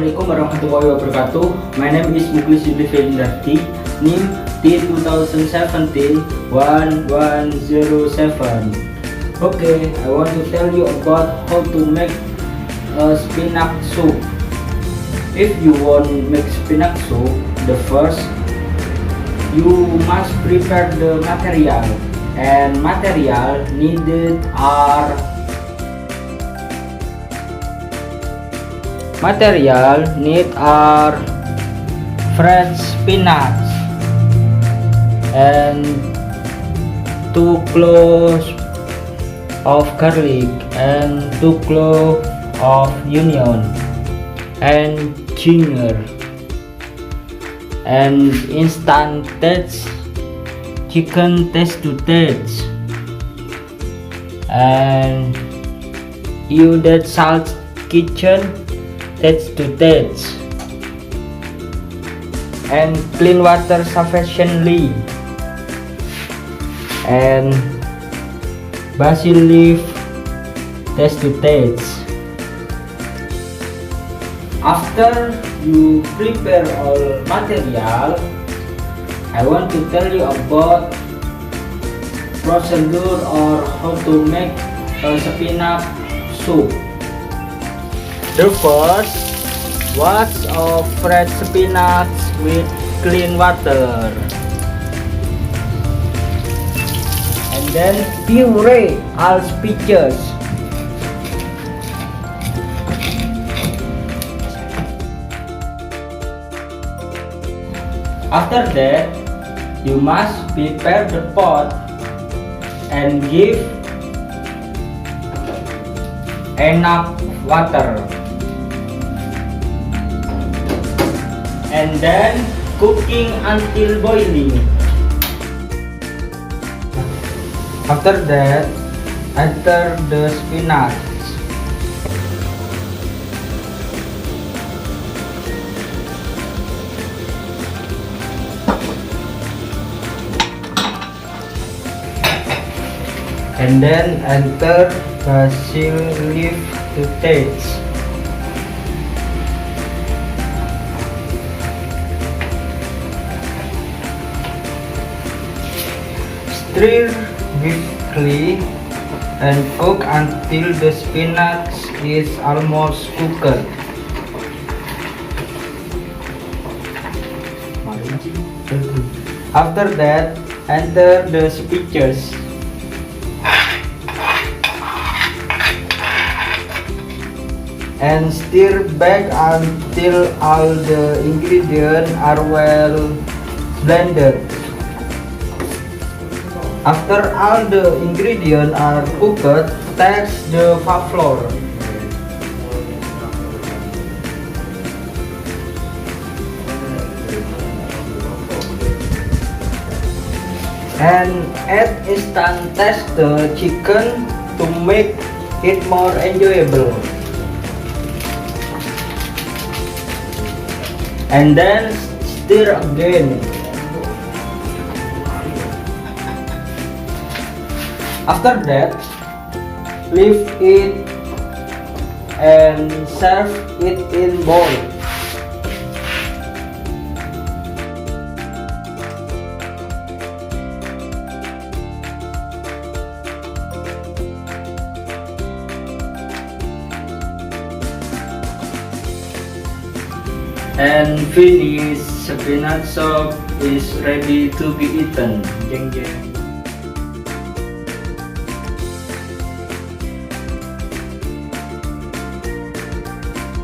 Assalamualaikum warahmatullahi wabarakatuh. My name is Muchlis Zulfindardi. NIM T2017-1107. Okay, I want to tell you about how to make a spinach soup. If you want to make spinach soup, the first you must prepare the material, and material needed are fresh spinach and 2 cloves of garlic and 2 cloves of onion and ginger and instant taste chicken taste to taste and that salt kitchen taste to taste and clean water sufficiently and basil leaf taste to taste. After you prepare all material, I want to tell you about procedure or how to make a spinach soup. The first, wash of fresh spinach with clean water, and then puree all spinach. After that, you must prepare the pot and give enough water, and then cooking until boiling. After that, enter the spinach and then enter basil leaf to taste. Stir quickly and cook until the spinach is almost cooked. After that, enter the spinach and stir back until all the ingredients are well blended. After all the ingredients are cooked, take the flour and add instant taste the chicken to make it more enjoyable. And then stir again. After that, leave it and serve it in bowl. And finish spinach soup is ready to be eaten. Jeng jeng.